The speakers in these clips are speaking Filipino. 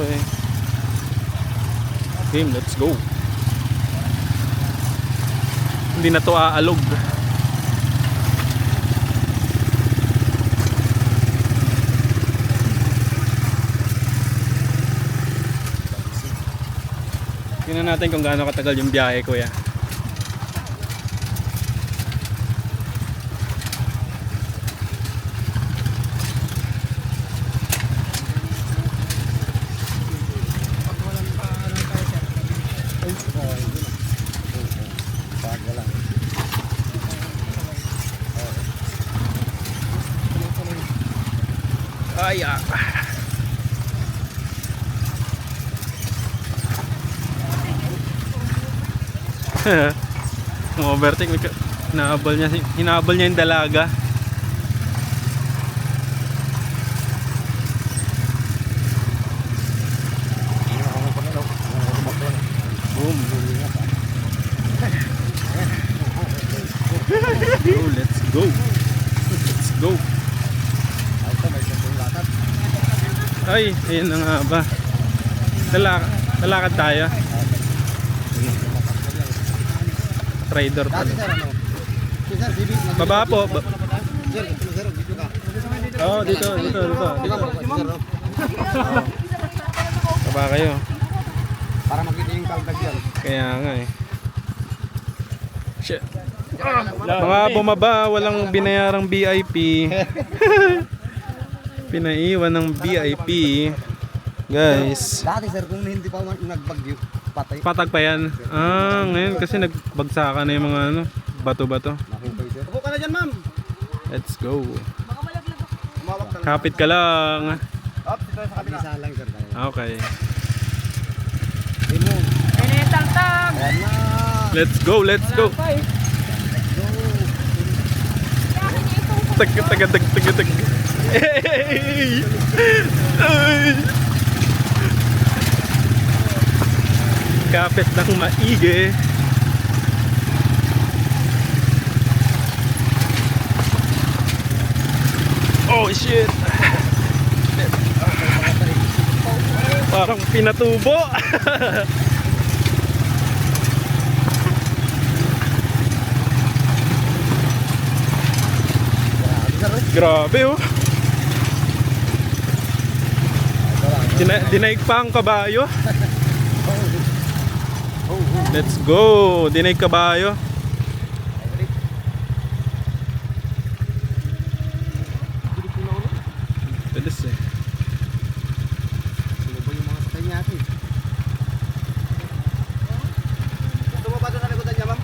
Okay. Game, let's go. Hindi na to aalog. Tingnan natin kung gaano katagal yung biyahe, kuya. Ay, overtake, hinabol niya yung dalaga. Boom. Oh, let's go. Let's go. Ay, ayun na nga ba. Lalakad tayo. Trader pala. Baba po. Oh, dito. Baba kayo. Para makita yung kaldag yan. Kaya nga eh. Shit. Mga bumaba, walang binayarang VIP. Pinaiwan ng VIP. Guys. Dati sir, kung hindi pa nagbagyo, patay. Patag pa yan. Ngayon kasi nagbagsakan na yung mga bato-bato. Upo ka na dyan, ma'am. Let's go. Kapit ka lang. Isa lang sir. Okay. Tang-tang! Let's go. Tag. Hey! Ay! Kapit ng maigi. Oh shit! Parang pinatubo. Grabe oh. Dinaig pa ang kabayo. Let's go. Dinaig kabayo. Pedes eh. Sino ba yung mga sakay niya ito? Ito mo ba doon sa likodan niya, ma'am?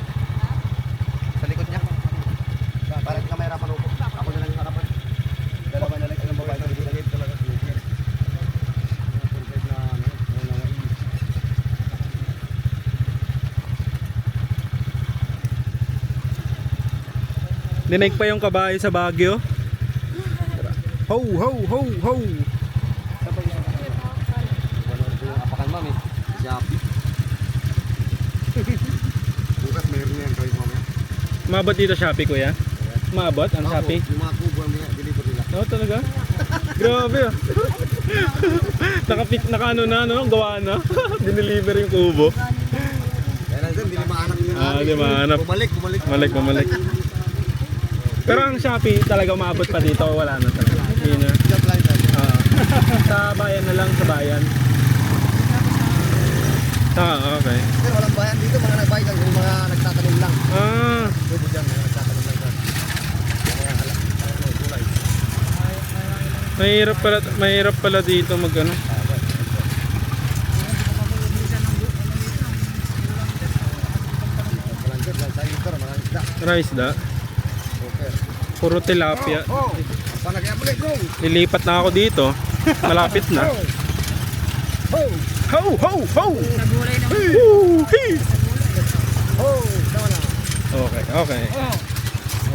Sa likod niya? Para di ka mahirapan upo. Ako na lang yung harapan. Dalawa na lang ang babae. Lagay talaga. Dinaig pa yung kabayo sa Baguio. Ho. Apakan, ma'am eh. Shopee. Bukas mayroon yan. Try mo, ma'am. Mabot dito Shopee, kuya? Mabot ang Shopee? Yung mga kubo ang deliver nila. Oo, talaga? Grabe oh. Naka-ano na, gawa na. Dineliver yung kubo. Kaya lang sir, hindi mahanap yun. Di mahanap. Bumalik. Pero ang Shopee talaga umabot pa dito, wala na talaga. Hindi na. Sa bayan na lang, sa bayan. Okay. Sir, walang bayan dito, mga nagbayad lang, yung mga nagtatanim lang. Pwede dyan, mga nagtatanim lang dyan. Mga gulay. Mahirap pala dito mag-ano. Rice da. Puro tilapia. Lilipat na ako dito. Malapit na. Ho!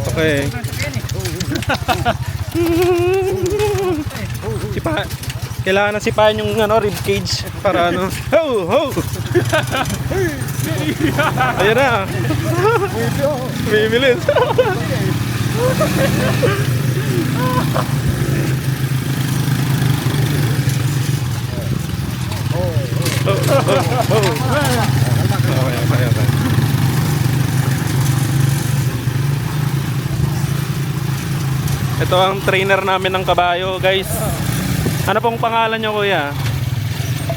Okay. Kailangan na sipahin yung rib cage para Ho! Ayan na. Bibilis. Okay. Ito ang trainer namin ng kabayo, guys. Ano pong pangalan nyo, kuya?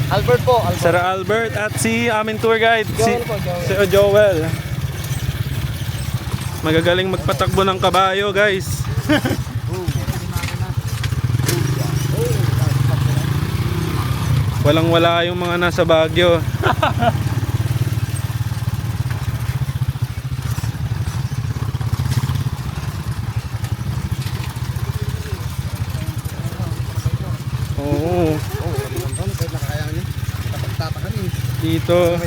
Albert po, Albert. Sir Albert at si aming tour guide, Joel po, Joel. si Joel. Magagaling magpatakbo ng kabayo, guys. Walang-wala yung mga nasa Baguio. Oo. Dito,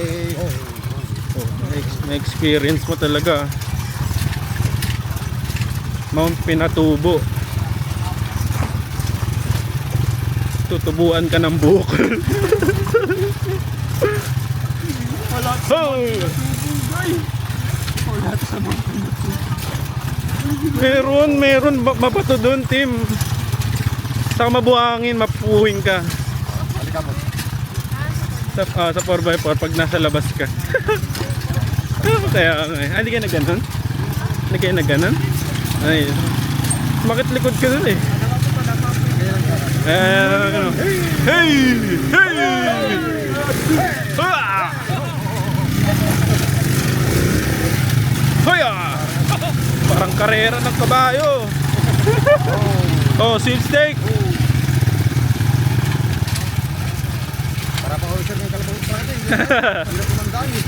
may experience mo talaga. Mount Pinatubo. Tutubuan ka ng buhok. Meron mabato doon, Tim. Saka mabuhangin, mapuwing ka. Sa 4x4 pag nasa labas ka. Kaya hindi kayo na ganun? Hindi kayo na ganun? Ay, makit likod ka dun eh. Hey! Ah! Hoya! Parang karera ng kabayo. Oh, sweepstake. Para pa ako sir ng kalabang natin. Hindi kumandaan eh.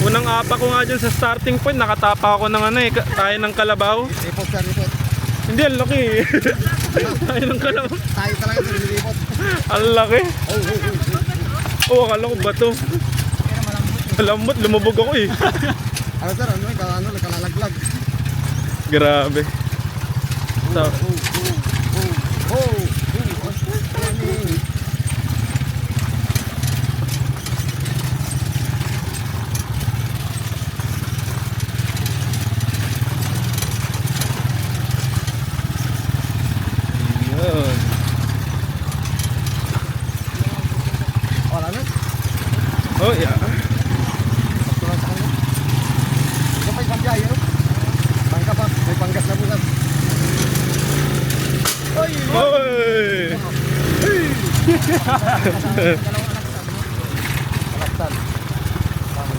Unang apa ko nga dyan sa starting point, nakatapa ako ng kaya ng kalabaw. Report sir, report. Hindi, ang laki. Kaya ng kalabaw. Tayo talaga sir, report. Ang laki. Oh, akala ko bato. Malambot, lumubog ako eh. Ano sir, nakalalaglag. Grabe. So, yun. Wala na. Oh, yeah. Pagtulan sa kanya. Ito pa isang biyahe, no? Bangka pa, may panggas na bulan. Oy! Oy! Kalaksan.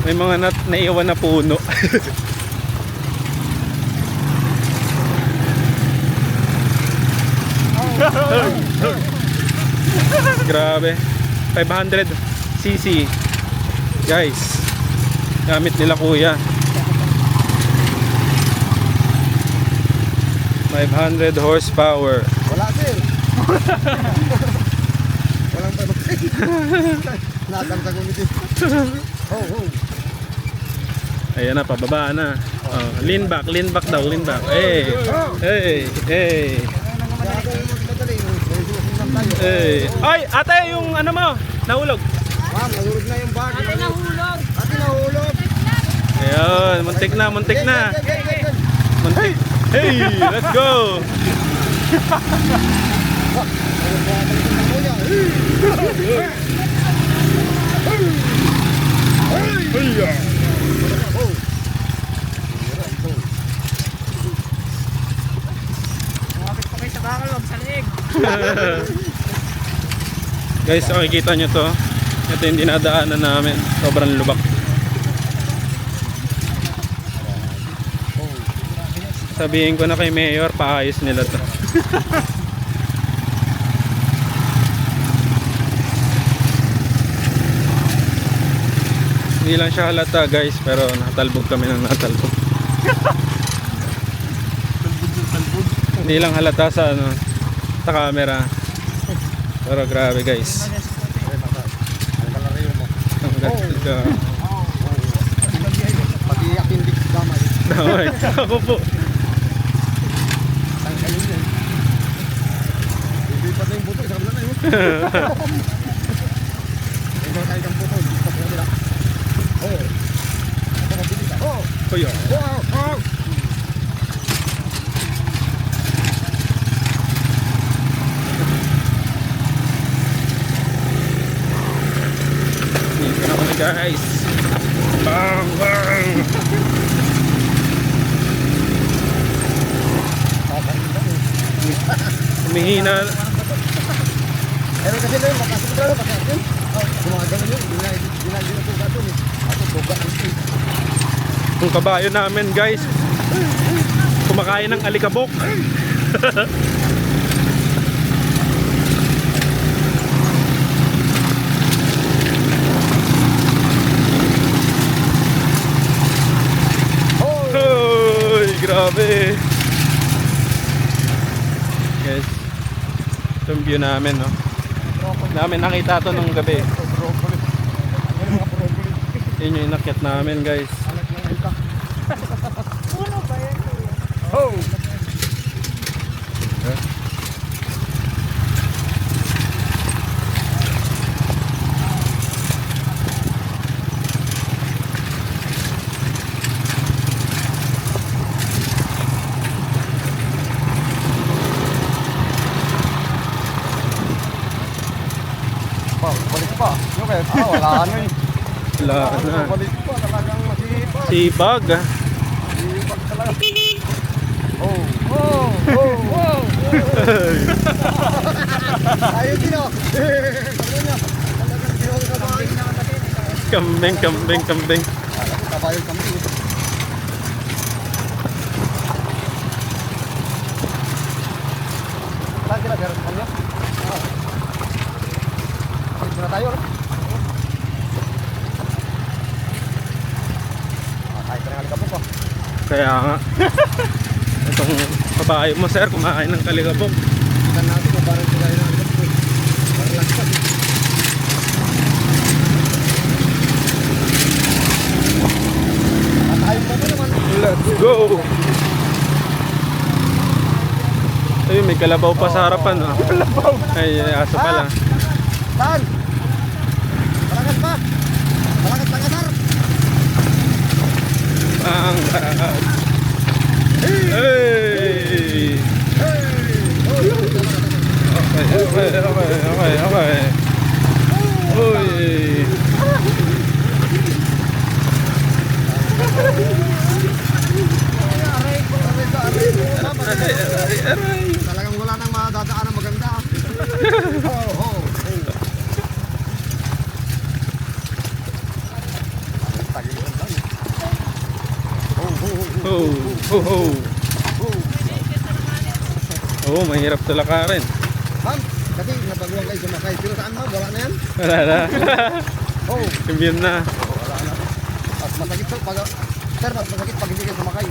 May mga naiwan na puno. Grabe. 500cc. Guys. Gamit nila kuya. 500 horsepower. Wala sir. Walang pa. Natang sa gumiti. Ayan na, pababa na. Oh, lean back daw, lean back. Hey. Hey. Ay, ate, yung ano mo, nahulog. Ma'am, nahulog na yung bag. Ate nahulog. Ate nahulog. Ayun, muntik na. Muntik. Hey, let's go. Lumapit pa kayo sa bakal, wag sa leeg. Guys, makikita nyo to. Ito yung dinadaanan namin. Sobrang lubak. Sabihin ko na kay Mayor, paayos nila to. Hindi lang siya halata guys, pero natalbog kami ng natalbog. Hindi lang halata sa sa camera. Pero grabe guys. Ang ganda. Pati appendix damay. Damay. Ako po. Tanggalin yan. Hindi pa tayong buto, isang na yun. Hindi pa tayong buto, hindi pa po nila. Kuya. guys. Bang bang. Humihina. Pero kasi na yun, makasip ko talaga, pagkasin. Gumagano yun, ginagin ko gato eh. Ako, tuga ang ito. Yung kabayo namin guys, kumakain ng alikabok. Hoy, grabe. Guys, itong view namin, no? Namin nakita to nung gabi. Yun yung inakyat namin guys. Oh! Balik pa. Yung kaya, wala na eh. Wala na. Balik pa, talagang masipag. Sibag. Masipag talaga. Oh! Oh! Oh! Oh! Ayun din oh! Talagang tinawag ka ba? Kambing, kambing, kambing. Kabayo kami. Saan sila? Meron sa kanya? Dito na tayo. Kahit na halika po. Kaya nga. Itong babae mo sir, kumakain ng kalikabok. Tingnan natin kung parang sila yung halika po. Parang lagpas. At ayun pa naman. Let's go! Ayun, may kalabaw pa sa harapan. Oh. Kalabaw! Ay, aso pala. Saan? Malakas pa! Malakas pa kasar! Ang hey! Okay, okay, okay, okay, okay. Uy! Aray, aray, aray. Talagang wala nang madadaan na maganda. Oh, oh, Oh, oh, oh. Oh, mahirap talakarin. Ma'am, kasi nabaguhan kayo sumakay. Pero saan ma'am? Wala na yan? Wala na. Oh, Kumbir na. wala na. At masakit to pag... Sir, mas masakit pag hindi kayo sumakay.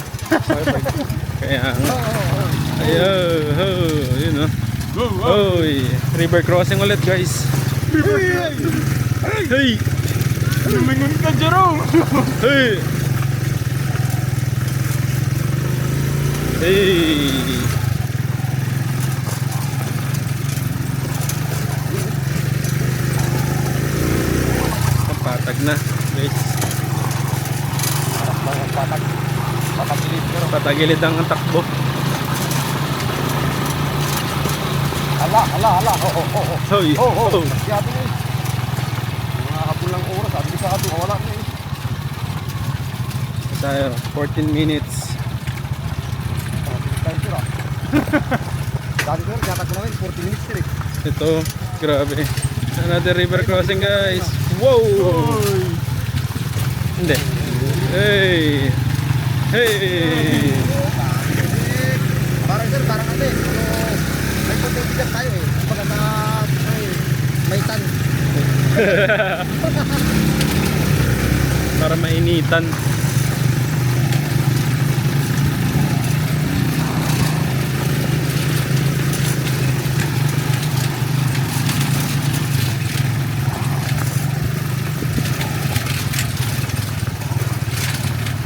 Kaya nga. Oh, oh, oh. Ayun, oh, yun oh. Oy, river crossing ulit guys. Hey! Lumingon ka, Jerome! Hey! Hey! Patag na guys. Patagilid ang takbo. Ala, ala, ala. Oh, oh, oh, oh. Hoy! Oh, oh. Oh! Masyado na eh. Mga kapulang oras. Sabi sa ato, wala na eh. Tayo, 14 minutes. Tayo sila. Sabi ko, kaya ko namin, 40 minutes sila eh. Ito, grabe. Another river crossing guys. Wow! Hindi. Hey! Hey! Parang sir, parang kasi, may pagkakigat tayo eh. Kumbaga na, may tan. Para mainitan.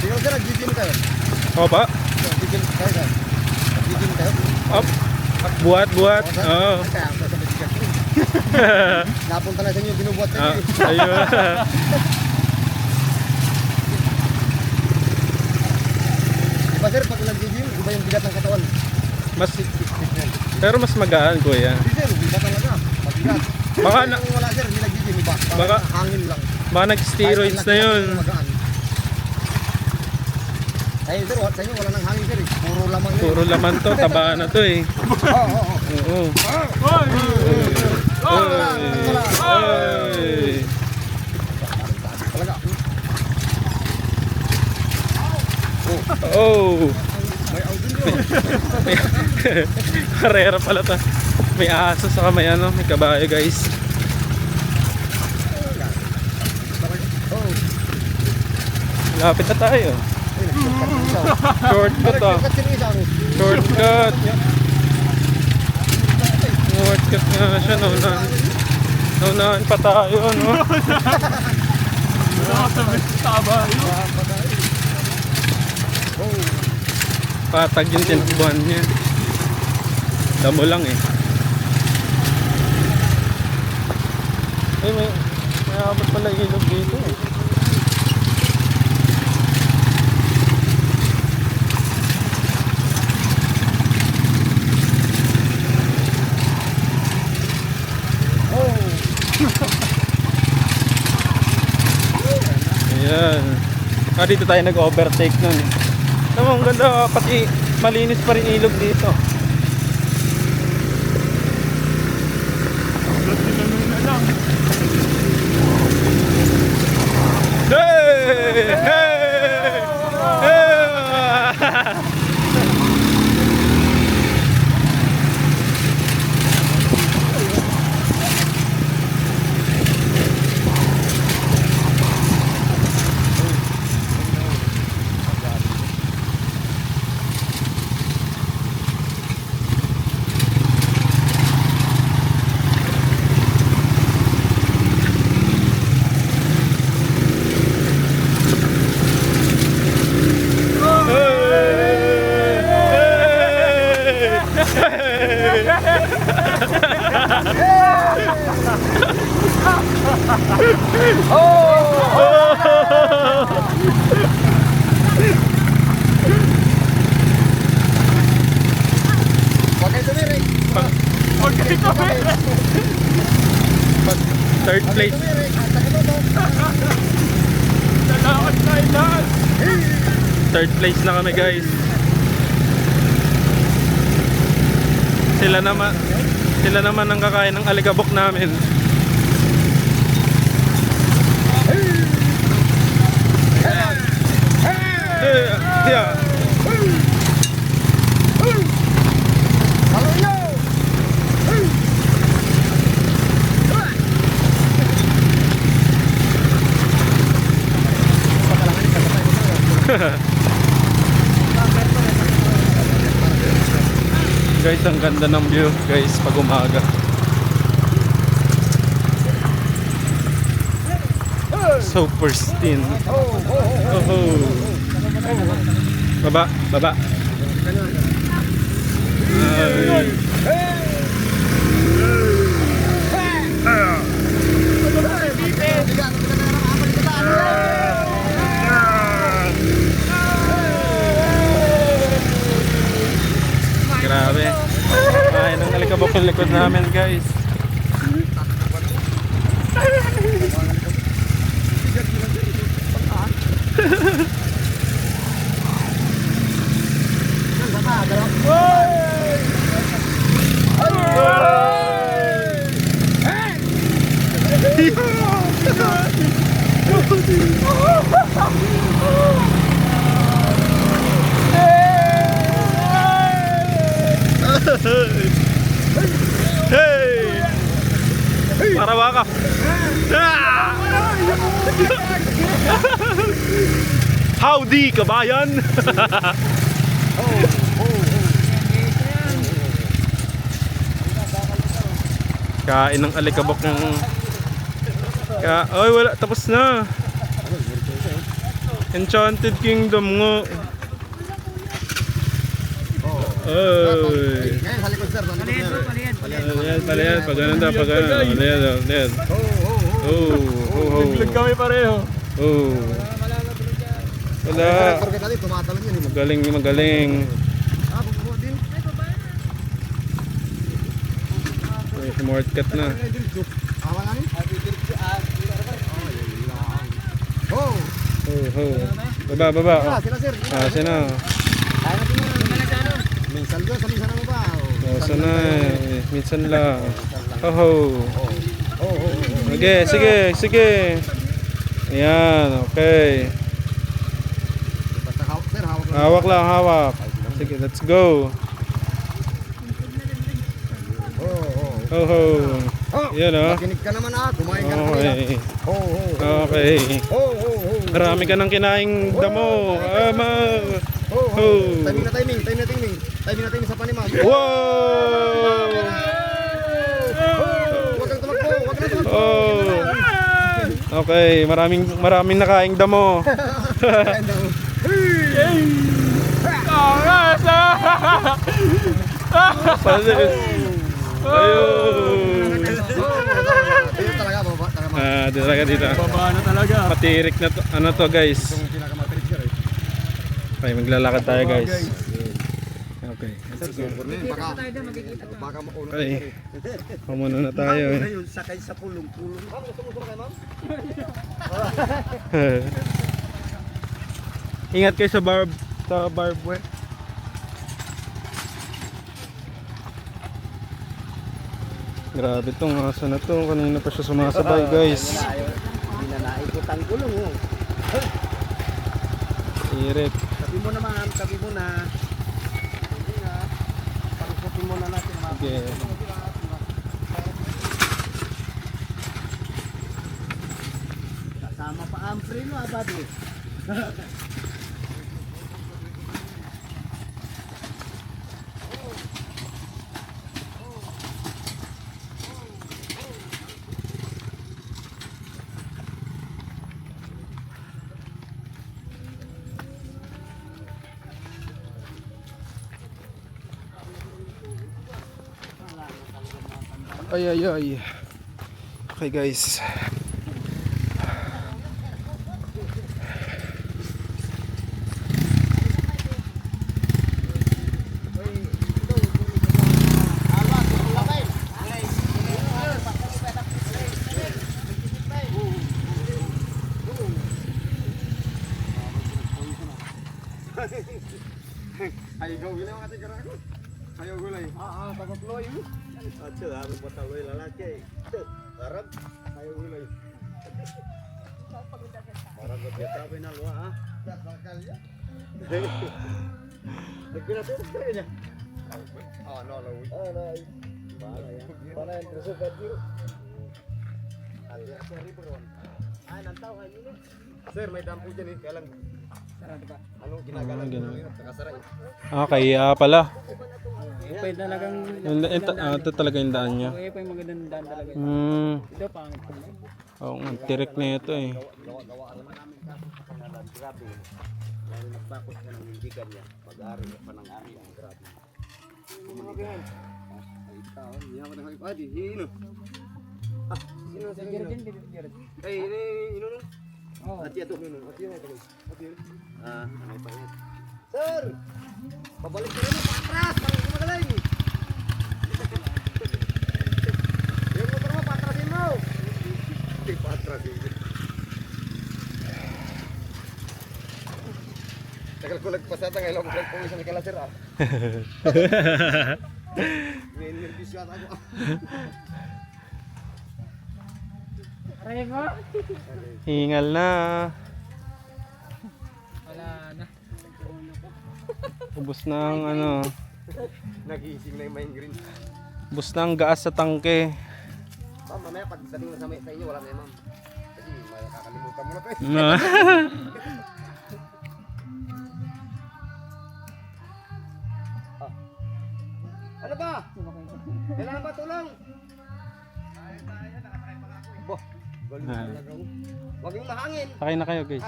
Tingnan sir, nag-gym kayo. O ba? Nag-gym kayo sir. Nag-gym kayo. Up. Buhat, buhat. Oo, sir. Oo. Kaya ako sa bigat ko. Napunta na sa inyo, binubuhat sa Ah, inyo eh. ayun. Diba sir, pag nag-gym, iba yung bigat ng katawan. Mas, pero mas magaan kuya. Hindi sir, bigat talaga. Mabigat. Baka na, Kung wala sir, hindi nag-gym, iba. Baka, Hangin lang. baka nag-steroids na yun. Magaan. Ay, sir, sa inyo wala nang hangin, sir. Puro lamang yun. Puro laman to, taba na to eh. Oo. Oo. Oy! Talaga. Oh! May out din yun. Karera pala ta. May aso sa may ano, may kabayo guys. Oh. Lapit na tayo. Shortcut ah. Shortcut. Shortcut nga siya. Naunahan pa tayo, no? Patag yung tinakbuhan niya. Damo lang eh. Ay, may abot pala ilog dito eh. Ayan. Dito tayo nag-overtake nun. Ang ganda, pati malinis pa rin ilog dito. Hey! Hey! Hey! Third place. Third place na kami guys. Sila naman ang kakain ng alikabok namin. Yeah. Guys, ang ganda ng view guys pag umaga. So pristine. Oh. Baba. Ay. Grabe. Ay, nang alikabok yung likod namin guys. Hey! Parawa ka. Howdy, kabayan! Kain ng alikabok ng... Ay, wala. Tapos na. Enchanted Kingdom nga. Ay. Ngayon, sa likod, sir. Sa likod, sir. Palayan. Pag ganun daw, pag ganun. Palayan. Naglag kami pareho. Oh. Wala. Porque dali, tumatalon yun. Magaling. Bubuo din. Ay, shortcut na. Awa nga ni? Oh! Baba, baba. Sila, sila sir. Ah, sino? Kaya natin yun. Minsan doon, sa minsan ano ba? Oh, sana minsan lang. Oh. Okay, sige. Ayan, okay. Basta hawak sir, hawak lang. Hawak lang, hawak. Sige, let's go. Oh. Yan oh. Makinig ka naman kumain ka na kanina. Okay. Oh. Okay. Marami ka ng kinaing damo. Timing na timing. Timing na timing sa panimam. Wow! Huwag kang tumakbo, huwag kang tumakbo. Oh. Okay, maraming nakaing damo. Ayun. Dito talaga, baba. Ah, talaga dito. Baba na talaga. Patirik na to. Ano to, guys? Itong pinakamatirik sir. Okay, maglalakad tayo, guys. Okay. Baka mauna. Okay. Pamuno na tayo. Ngayon, sakay sa pulong-pulong. Ma'am, gusto mo sumakay, ma'am? Ingat kayo sa barbed. Grabe tong aso na to. Kanina pa siya sumasabay, guys. Hindi na naikot ang gulong. Tirik. Sabi mo naman, sabi mo na. Hindi na. Pangkutin mo na natin, ma'am. Okay. Kasama pa ang preno, abadi. Ay. Okay, guys. Ayaw gulay mga tigara ko. Ayaw gulay. Tagaploy. At sila, ako pataloy lalaki. Harap. Ayaw gulay. Parang gabi na luha ha. Dakal ya. Nagpinasin ko niya. No. Bala ya. Bala yang tersubat dulu. Alias dari Beron. Nantaw kayo ni. Sir, may dampo dyan eh. Kaya lang. Anong ginagalang dito? Takasara eh. Ah, kaya pala. Ito yung talagang... Ito talaga yung daan niya. Ito yung magandang daan talaga. Ito pangit ko na. Oo, ang tirik na ito eh. Gawa naman namin kaso sa kanalan. Grabe. Dahil nagtakot ka ng hindigan niya. Mag-ari pa ng ari ang grabe. Ay, tao. Hindi ako nang ipadi. Hino. Sino sa Gergen, Gergen. Ay, hino no? Oo. Ati ato hino. Ati yun. Ano pa yan? Sir! Pabalik ka rin mo. Patras! Parang kumagaling! Yung motor mo, patrasin mo! Hindi, patrasin mo. Tagal ko nagpasata ngayon ako kung isang kalasir ah. May nervous yata ako. Aray mo? Hingal na. Wala na. Ubus na ang ano. Nag-iising na yung main green. Ubus na ang gaas sa tangke. Ma'am, mamaya pagdating na sa inyo, wala na yun ma'am. Kasi makakalimutan mo na pa eh. Ano ba? Kailangan ba tulong? Boh, galing talaga. Huwag yung mahangin. Sakay na kayo, guys.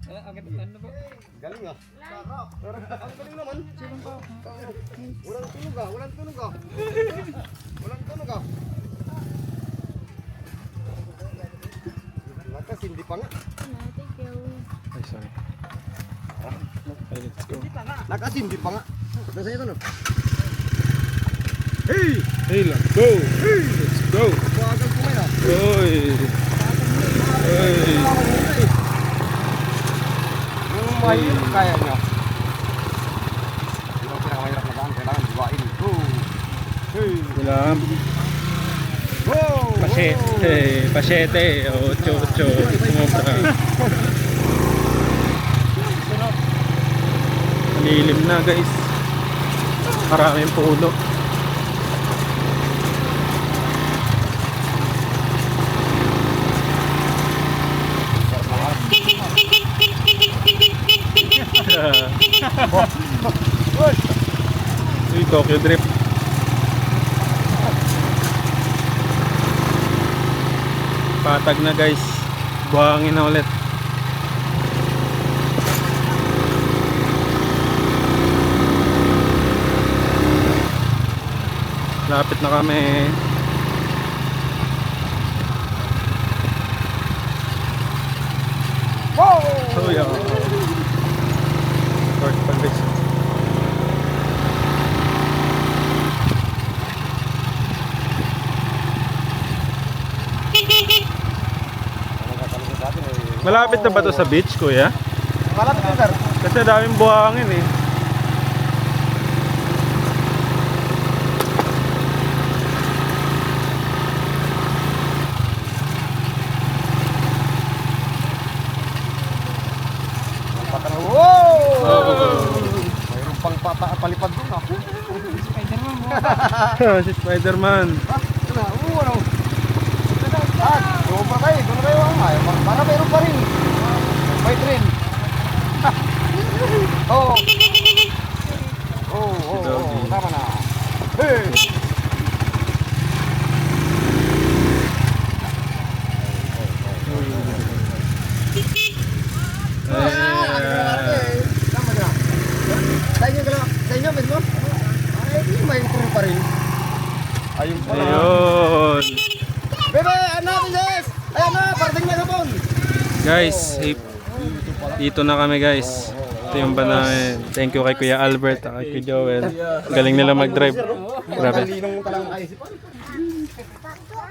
Ano ba? Galing ah. Ang galing naman. Walang tunog ah. Walang tunog ah. Lakas hindi pa nga. Ay, sorry. Okay, let's go. Lakas hindi pa nga. Nasa ito no? Hey, let's go. Let's go. Buwagan ko ngayon ah. Oy. Uy. Yung mahirap kaya nyo. Yung pinakamahirap na daan, kailangan buwain. Hey! Ulam. Wow! Pasete. Ocho. Sumobra. Lilim na guys. Maraming puno. Uy, Tokyo Drift. Patag na guys. Buhangin na ulit. Lapit na kami. Wow! Oh yeah. Short pa guys. Malapit na ba to sa beach, kuya? Malapit na, sir. Kasi daming buhangin eh. Wow! Oh. Mayroon pang palipad doon, ah. Spider-Man mo. Si Spider-Man. Ano? Doon pa kayo. Doon kayo. Para mayroon pa rin. Fight rin. Oh. Tama na. Hey! Tama na. Sa inyo mismo? Ay, may crew pa rin. Ayun pala. Ayun. Bebe, ano sis? Ayan na, parating na hapon. Guys, dito na kami guys. Ito yung ba namin. Thank you kay Kuya Albert at kay Kuya Joel. Galing nila mag-drive. Grabe. Talinong talang kaisipan.